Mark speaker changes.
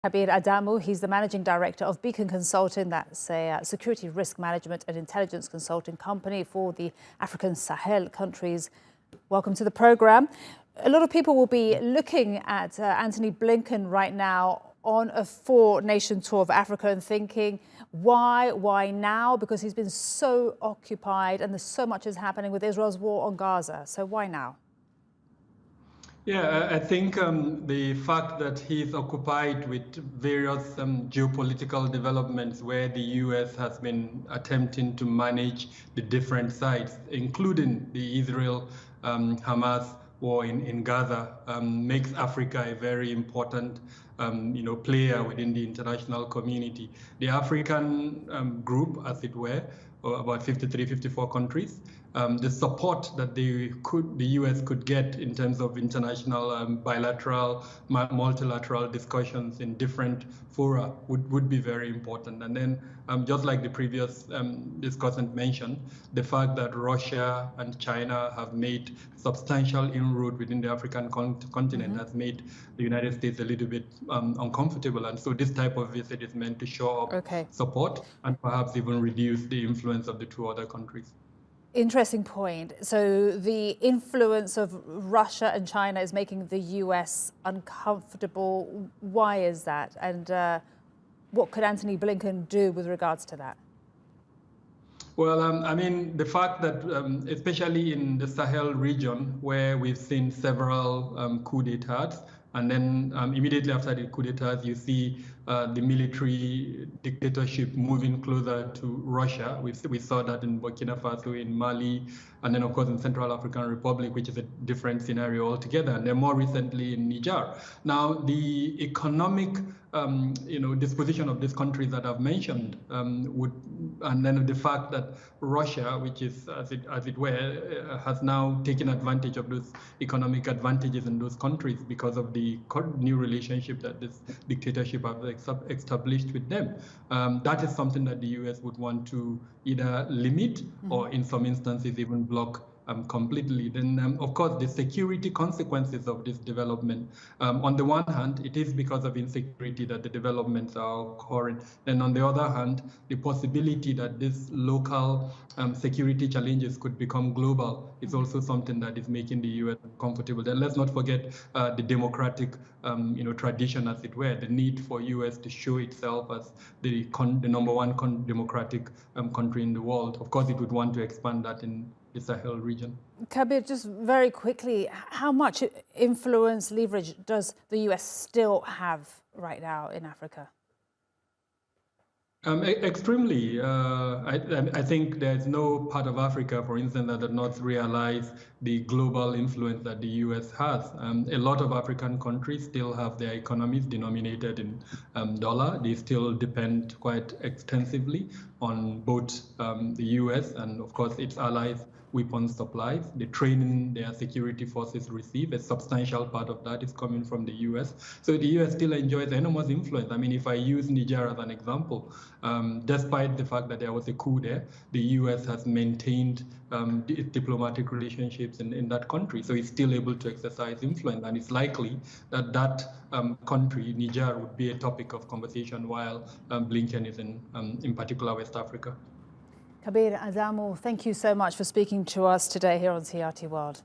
Speaker 1: Kabir Adamu, he's the managing director of Beacon Consulting. That's a security risk management and intelligence consulting company for the African Sahel countries. Welcome to the program. A lot of people will be looking at Anthony Blinken right now on a four-nation tour of Africa and thinking, why now? Because he's been so occupied and there's so much is happening with Israel's war on Gaza. So why now?
Speaker 2: Yeah, I think the fact that he's occupied with various geopolitical developments where the U.S. has been attempting to manage the different sides, including the Israel-Hamas war in Gaza, makes Africa a very important player within the international community. The African group, as it were, about 53, 54 countries, the support that the U.S. could get in terms of international bilateral, multilateral discussions in different fora would be very important. And then, just like the previous discussant mentioned, the fact that Russia and China have made substantial inroad within the African continent has made the United States a little bit uncomfortable. And so this type of visit is meant to show up support and perhaps even reduce the influence of the two other countries.
Speaker 1: Interesting point. So the influence of Russia and China is making the US uncomfortable. Why is that? And what could Anthony Blinken do with regards to that?
Speaker 2: Well, I mean, the fact that, especially in the Sahel region, where we've seen several coup d'etats, and then immediately after the coup d'etats, you see the military dictatorship moving closer to Russia. We saw that in Burkina Faso, in Mali, and then, of course, in Central African Republic, which is a different scenario altogether, and then more recently in Niger. Now, the economic disposition of these countries that I've mentioned and then the fact that Russia, which is, as it were, has now taken advantage of those economic advantages in those countries because of the new relationship that this dictatorship has established with them. That is something that the U.S. would want to either limit or in some instances even block completely. Then, of course, the security consequences of this development. On the one hand, it is because of insecurity that the developments are occurring. And on the other hand, the possibility that these local security challenges could become global is also something that is making the U.S. uncomfortable. Then let's not forget the democratic tradition, as it were, the need for U.S. to show itself as the number one democratic country in the world. Of course, it would want to expand that in the Sahel region.
Speaker 1: Kabir, just very quickly, how much influence, leverage does the US still have right now in Africa?
Speaker 2: Extremely. I think there's no part of Africa, for instance, that does not realize the global influence that the U.S. has. A lot of African countries still have their economies denominated in dollar. They still depend quite extensively on both the U.S. and, of course, its allies' weapons supplies, the training their security forces receive. A substantial part of that is coming from the U.S. So the U.S. still enjoys enormous influence. I mean, if I use Niger as an example, despite the fact that there was a coup there, the U.S. has maintained diplomatic relationships in that country. So it's still able to exercise influence, and it's likely that that country, Niger, would be a topic of conversation while Blinken is in particular West Africa.
Speaker 1: Kabir Adamu, thank you so much for speaking to us today here on CRT World.